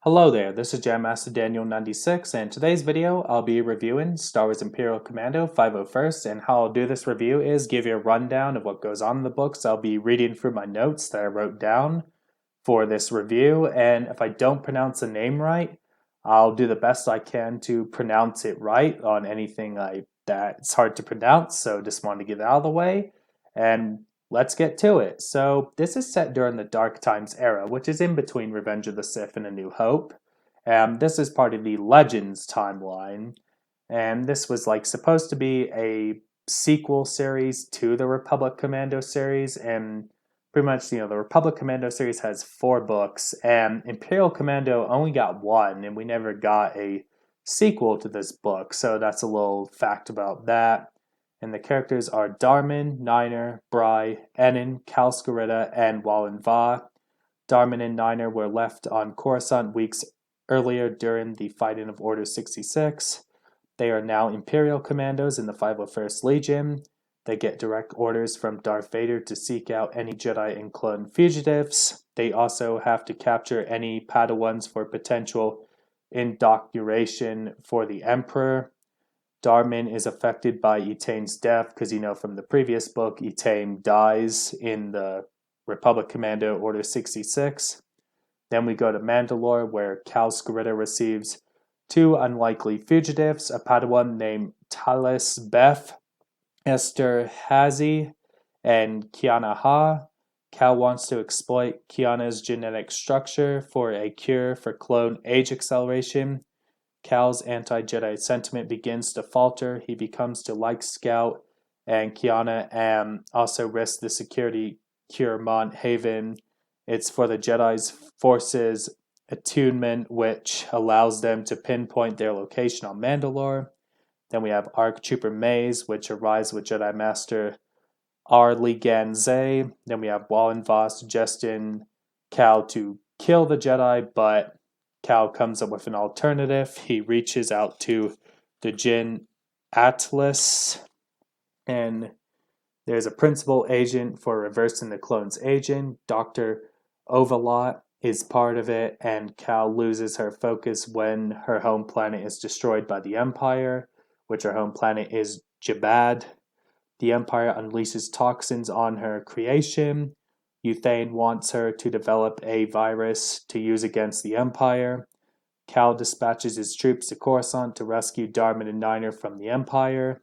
Hello there, this is Jam Master Daniel 96, and today's video I'll be reviewing Star Wars Imperial Commando 501st, and how I'll do this review is give you a rundown of what goes on in the books. I'll be reading through my notes that I wrote down for this review, and if I don't pronounce the name right, I'll do the best I can to pronounce it right on anything that's hard to pronounce, so just wanted to get it out of the way, and let's get to it. So this is set during the Dark Times era, which is in between Revenge of the Sith and A New Hope. This is part of the Legends timeline, and this was supposed to be a sequel series to the Republic Commando series, and pretty much the Republic Commando series has 4 books, and Imperial Commando only got 1, and we never got a sequel to this book. So that's a little fact about that. And the characters are Darman, Niner, Bry, Enin, Cal Scaretta, and Wallen Va. Darman and Niner were left on Coruscant weeks earlier during the fighting of Order 66. They are now Imperial Commandos in the 501st Legion. They get direct orders from Darth Vader to seek out any Jedi and clone fugitives. They also have to capture any Padawans for potential indoctrination for the Emperor. Darman is affected by Etane's death because, from the previous book, Etane dies in the Republic Commando Order 66. Then we go to Mandalore, where Cal Scaretta receives 2 unlikely fugitives, a Padawan named Talis Beth, Esther Hazi, and Kiana Ha. Cal wants to exploit Kiana's genetic structure for a cure for clone age acceleration. Cal's anti-Jedi sentiment begins to falter. He becomes to like Scout and Kiana, and also risks the security cure Mont Haven. It's for the Jedi's forces attunement, which allows them to pinpoint their location on Mandalore. Then we have ARC Trooper Maze, which arrives with Jedi Master Arlie Ganzay. Then we have Wallen Va suggesting Cal to kill the Jedi, but Cal comes up with an alternative. He reaches out to the Jinn Atlas, and there's a principal agent for reversing the clone's agent. Dr. Ovalot is part of it, and Cal loses her focus when her home planet is destroyed by the Empire, which her home planet is Jabad. The Empire unleashes toxins on her creation. Euthane wants her to develop a virus to use against the Empire. Cal dispatches his troops to Coruscant to rescue Darman and Niner from the Empire.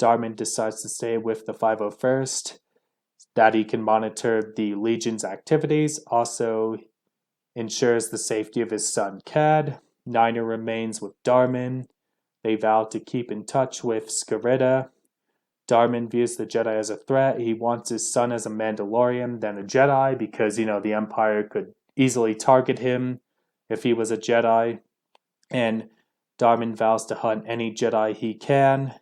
Darman decides to stay with the 501st, that he can monitor the Legion's activities, also ensures the safety of his son Cad. Niner remains with Darman. They vow to keep in touch with Scaretta. Darman views the Jedi as a threat. He wants his son as a Mandalorian than a Jedi because, the Empire could easily target him if he was a Jedi. And Darman vows to hunt any Jedi he can.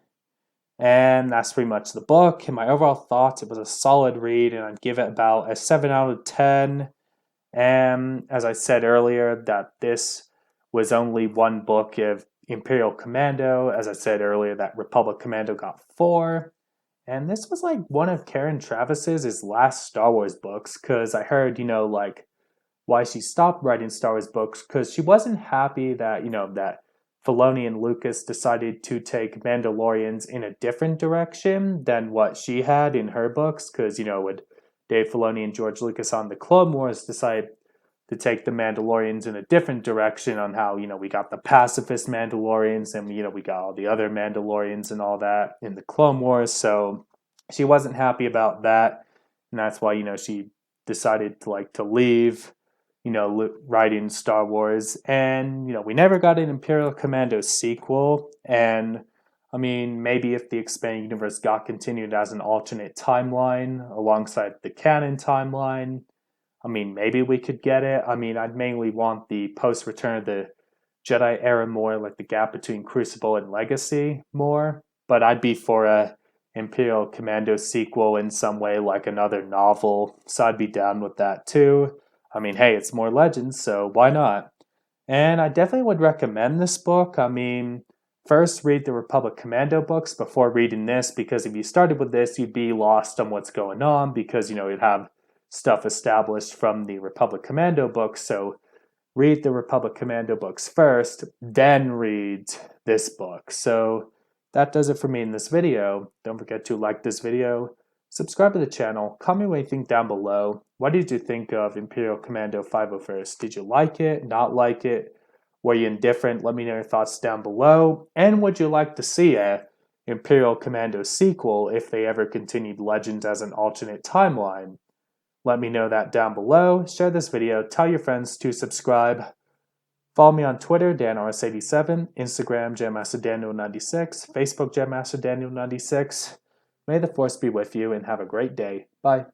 And that's pretty much the book. In my overall thoughts, it was a solid read, and I'd give it about a 7 out of 10. And as I said earlier, that this was only one book of Imperial Commando. As I said earlier, that Republic Commando got 4. And this was one of Karen Travis's last Star Wars books, because I heard, why she stopped writing Star Wars books, because she wasn't happy that, that Filoni and Lucas decided to take Mandalorians in a different direction than what she had in her books, because, with Dave Filoni and George Lucas on the Clone Wars decided to take the Mandalorians in a different direction on how, we got the pacifist Mandalorians and, we got all the other Mandalorians and all that in the Clone Wars. So she wasn't happy about that. And that's why, she decided to leave, writing Star Wars. And, we never got an Imperial Commando sequel. And maybe if the expanded universe got continued as an alternate timeline alongside the canon timeline, maybe we could get it. I'd mainly want the post-Return of the Jedi era more, the gap between Crucible and Legacy more. But I'd be for a Imperial Commando sequel in some way, like another novel. So I'd be down with that too. Hey, it's more Legends, so why not? And I definitely would recommend this book. First read the Republic Commando books before reading this, because if you started with this, you'd be lost on what's going on, because, you'd have stuff established from the Republic Commando books, so read the Republic Commando books first, then read this book. So that does it for me in this video. Don't forget to like this video, subscribe to the channel, comment what you think down below. What did you think of Imperial Commando 501st? Did you like it, not like it? Were you indifferent? Let me know your thoughts down below. And would you like to see a Imperial Commando sequel if they ever continued Legends as an alternate timeline? Let me know that down below. Share this video, tell your friends to subscribe. Follow me on Twitter, DanRS87, Instagram, JamMasterDaniel96, Facebook, JamMasterDaniel96. May the Force be with you and have a great day. Bye.